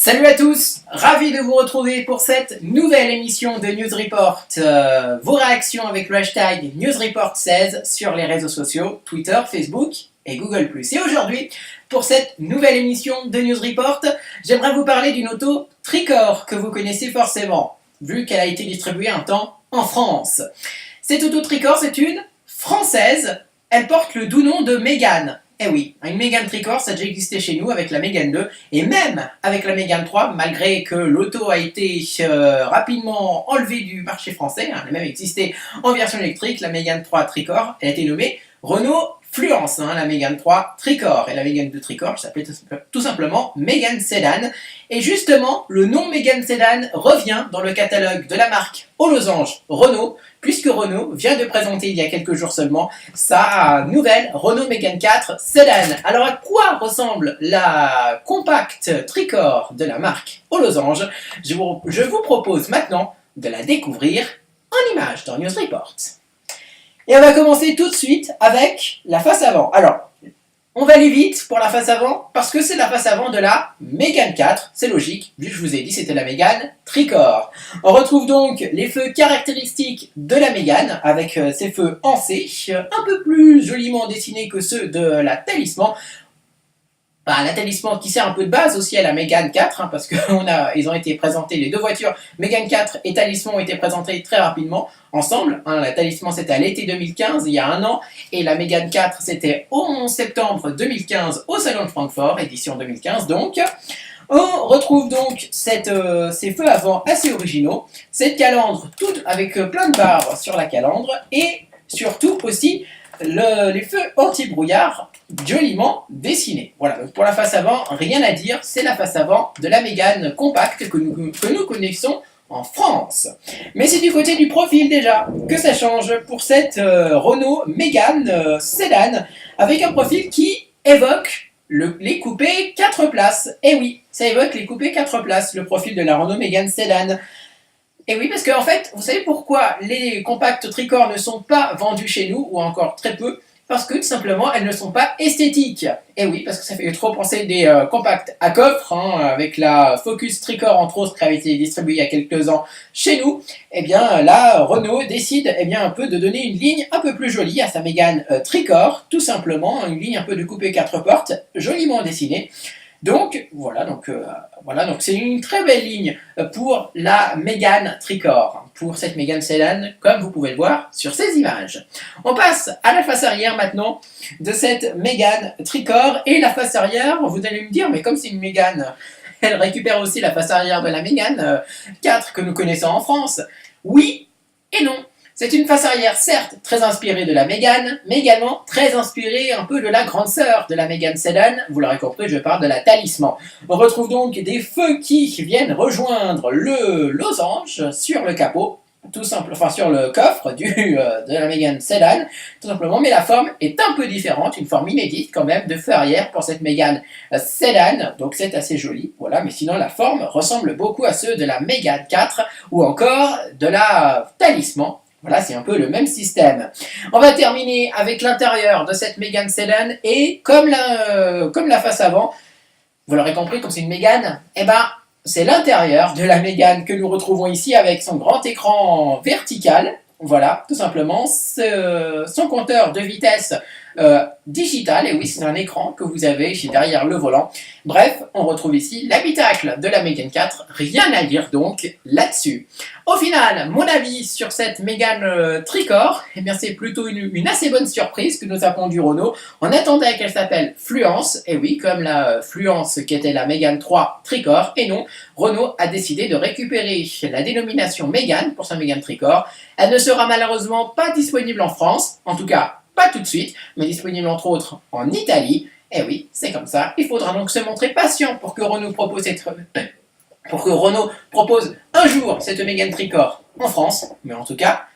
Salut à tous, ravi de vous retrouver pour cette nouvelle émission de News Report. Vos réactions avec le hashtag NewsReport16 sur les réseaux sociaux, Twitter, Facebook et Google+. Et aujourd'hui, pour cette nouvelle émission de News Report, j'aimerais vous parler d'une auto Tricor que vous connaissez forcément, vu qu'elle a été distribuée un temps en France. Cette auto Tricor, c'est une française, elle porte le doux nom de Mégane. Eh oui, une Mégane Tricor, ça a déjà existé chez nous avec la Mégane 2 et même avec la Mégane 3, malgré que l'auto a été rapidement enlevée du marché français, elle a même existé en version électrique, la Mégane 3 Tricor, elle a été nommée Renault Fluence, la Mégane 3 Tricor et la Mégane 2 Tricor s'appelait tout simplement Mégane Sedan. Et justement, le nom Mégane Sedan revient dans le catalogue de la marque aux losanges Renault, puisque Renault vient de présenter il y a quelques jours seulement sa nouvelle Renault Mégane 4 Sedan. Alors à quoi ressemble la compacte Tricor de la marque aux losanges? Je vous propose maintenant de la découvrir en images dans News Report. Et on va commencer tout de suite avec la face avant. Alors, on va aller vite pour la face avant, parce que c'est la face avant de la Mégane 4, c'est logique, vu que je vous ai dit c'était la Mégane Tricor. On retrouve donc les feux caractéristiques de la Mégane, avec ces feux en C, un peu plus joliment dessinés que ceux de la Talisman. La Talisman qui sert un peu de base aussi à la Mégane 4, parce qu'ils ont été présentés, les deux voitures, Mégane 4 et Talisman ont été présentées très rapidement ensemble. La Talisman c'était à l'été 2015, il y a un an, et la Mégane 4 c'était au 11 septembre 2015 au Salon de Francfort, édition 2015 donc. On retrouve donc ces feux avant assez originaux, cette calandre toute avec plein de barres sur la calandre, et surtout aussi les feux anti-brouillard joliment dessinés. Voilà, donc pour la face avant, rien à dire, c'est la face avant de la Mégane compacte que nous connaissons en France. Mais c'est du côté du profil déjà que ça change pour cette Renault Mégane Sedan, avec un profil qui évoque les coupés 4 places. Et oui, ça évoque les coupés 4 places, le profil de la Renault Mégane Sedan. Et oui, parce qu'en fait, vous savez pourquoi les compacts Tricor ne sont pas vendus chez nous, ou encore très peu? Parce que tout simplement, elles ne sont pas esthétiques. Et oui, parce que ça fait trop penser des compacts à coffre, avec la Focus Tricor entre autres qui avait été distribuée il y a quelques ans chez nous. Et bien là, Renault décide un peu de donner une ligne un peu plus jolie à sa Mégane Tricor, tout simplement, une ligne un peu de coupé 4 portes, joliment dessinée. Donc voilà, c'est une très belle ligne pour la Mégane Tricor, pour cette Mégane Sedan, comme vous pouvez le voir sur ces images. On passe à la face arrière maintenant de cette Mégane Tricor, et la face arrière, vous allez me dire, mais comme c'est une Mégane, elle récupère aussi la face arrière de la Mégane 4 que nous connaissons en France. Oui et non. C'est une face arrière, certes, très inspirée de la Mégane, mais également très inspirée un peu de la grande sœur de la Mégane Sedan. Vous l'aurez compris, je parle de la Talisman. On retrouve donc des feux qui viennent rejoindre le losange sur le capot, sur le coffre de la Mégane Sedan, tout simplement, mais la forme est un peu différente, une forme inédite quand même de feu arrière pour cette Mégane Sedan, donc c'est assez joli, voilà, mais sinon la forme ressemble beaucoup à ceux de la Mégane 4 ou encore de la Talisman. Voilà, c'est un peu le même système. On va terminer avec l'intérieur de cette Mégane Sedan, et comme la face avant, vous l'aurez compris, comme c'est une Mégane, c'est l'intérieur de la Mégane que nous retrouvons ici avec son grand écran vertical. Voilà, tout simplement, son compteur de vitesse digital, et oui, c'est un écran que vous avez derrière le volant. Bref, on retrouve ici l'habitacle de la Mégane 4, rien à dire donc là-dessus. Au final, mon avis sur cette Mégane Tricor, c'est plutôt une assez bonne surprise que nous avons du Renault. On attendait qu'elle s'appelle Fluence, et oui, comme la Fluence qui était la Mégane 3 Tricor, et non, Renault a décidé de récupérer la dénomination Mégane pour sa Mégane Tricor. Elle ne sera malheureusement pas disponible en France, en tout cas pas tout de suite, mais disponible entre autres en Italie. Et oui, c'est comme ça. Il faudra donc se montrer patient pour que Renault propose un jour cette Mégane Tricor en France. Mais en tout cas,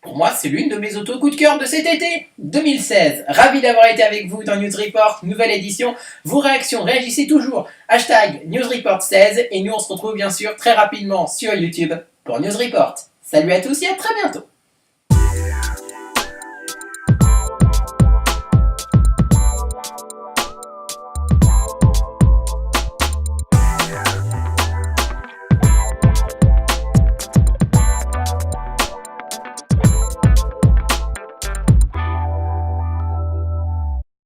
pour moi, c'est l'une de mes autos coup de cœur de cet été 2016. Ravi d'avoir été avec vous dans News Report, nouvelle édition. Vos réactions, réagissez toujours. Hashtag NewsReport16. Et nous, on se retrouve bien sûr très rapidement sur YouTube pour News Report. Salut à tous et à très bientôt.